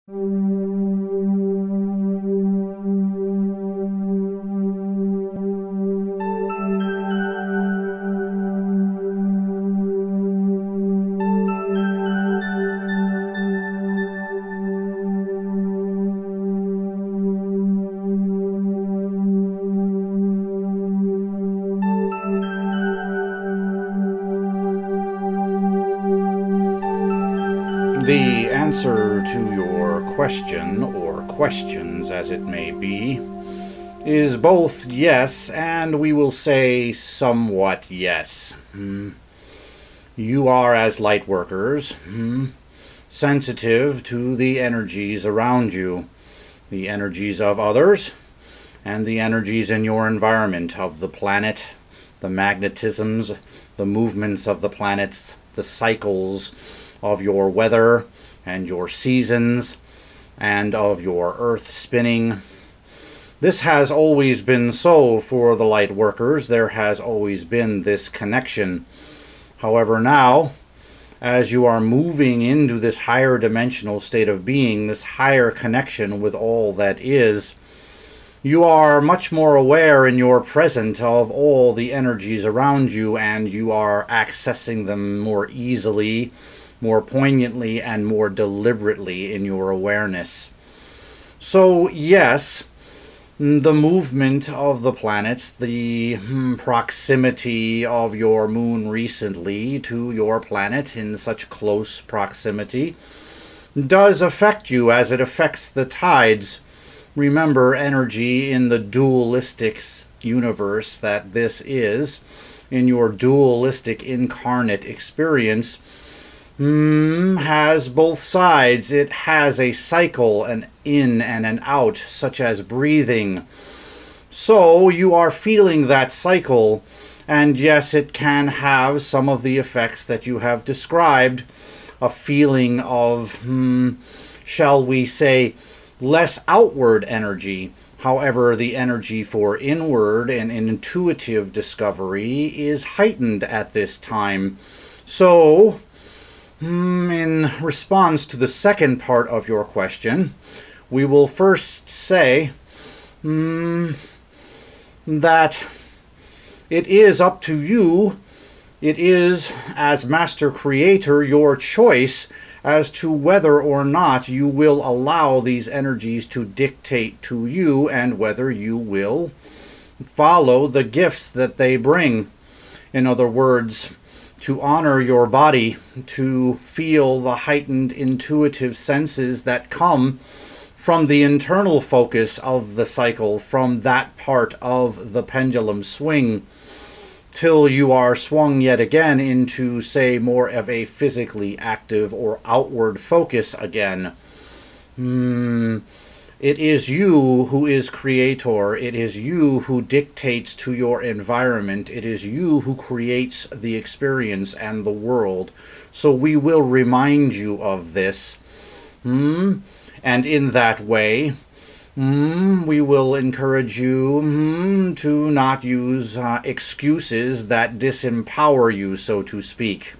The answer to your question, or questions as it may be, is both yes and we will say somewhat yes. You are, as light workers, sensitive to the energies around you, the energies of others, and the energies in your environment, of the planet, the magnetisms, the movements of the planets, the cycles of your weather and your seasons, and of your earth spinning. This has always been so for the light workers. There has always been this connection. However, now, as you are moving into this higher dimensional state of being, this higher connection with all that is, you are much more aware in your present of all the energies around you, and you are accessing them more easily, more poignantly, and more deliberately in your awareness. So yes, the movement of the planets, the proximity of your moon recently to your planet in such close proximity, does affect you as it affects the tides. Remember, energy in the dualistic universe that this is, in your dualistic incarnate experience, has both sides. It has a cycle, an in and an out, such as breathing. So you are feeling that cycle, and yes, it can have some of the effects that you have described, a feeling of, shall we say, less outward energy. However, the energy for inward and intuitive discovery is heightened at this time. So, in response to the second part of your question, we will first say that it is up to you. It is, as Master Creator, your choice as to whether or not you will allow these energies to dictate to you, and whether you will follow the gifts that they bring. In other words, to honor your body, to feel the heightened intuitive senses that come from the internal focus of the cycle, from that part of the pendulum swing, till you are swung yet again into, say, more of a physically active or outward focus again. It is you who is creator. It is you who dictates to your environment. It is you who creates the experience and the world. So we will remind you of this. And in that way, we will encourage you to not use excuses that disempower you, so to speak.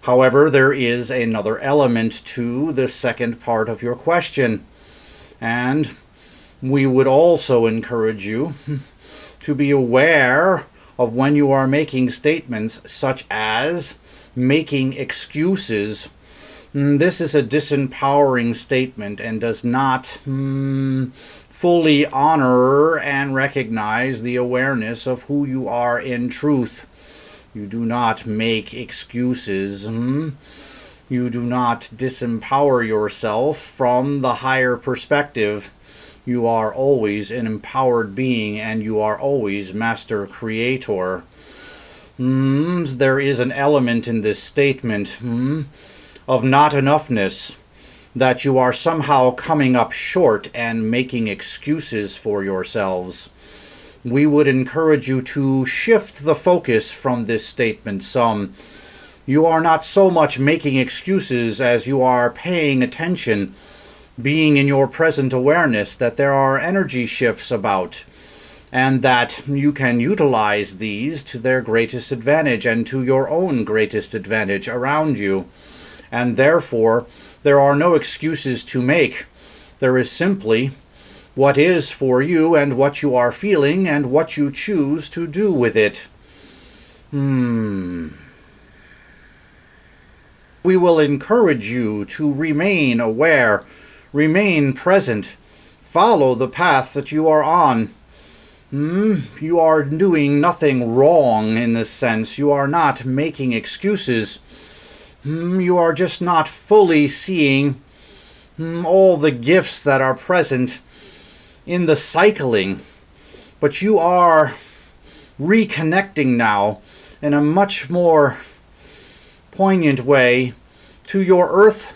However, there is another element to the second part of your question. And we would also encourage you to be aware of when you are making statements such as making excuses. This is a disempowering statement and does not fully honor and recognize the awareness of who you are in truth. You do not make excuses. You do not disempower yourself from the higher perspective. You are always an empowered being, and you are always Master Creator. There is an element in this statement of not enoughness, that you are somehow coming up short and making excuses for yourselves. We would encourage you to shift the focus from this statement some. You are not so much making excuses as you are paying attention, being in your present awareness that there are energy shifts about, and that you can utilize these to their greatest advantage and to your own greatest advantage around you. And therefore, There are no excuses to make. There is simply what is for you and what you are feeling and what you choose to do with it. We will encourage you to remain aware, remain present, follow the path that you are on. You are doing nothing wrong in this sense. You are not making excuses. You are just not fully seeing all the gifts that are present in the cycling. But you are reconnecting now in a much more poignant way to your earth,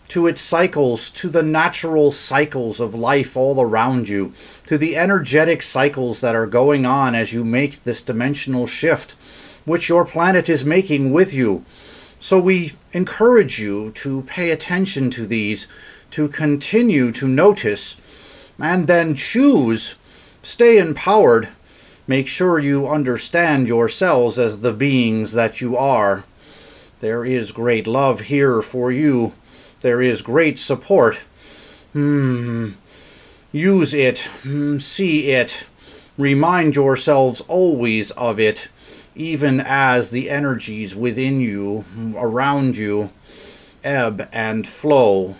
to its cycles, to the natural cycles of life all around you, to the energetic cycles that are going on as you make this dimensional shift, which your planet is making with you. So we encourage you to pay attention to these, to continue to notice, and then choose. Stay empowered. Make sure you understand yourselves as the beings that you are. There is great love here for you. There is great support. Use it. See it. Remind yourselves always of it, even as the energies within you, around you, ebb and flow.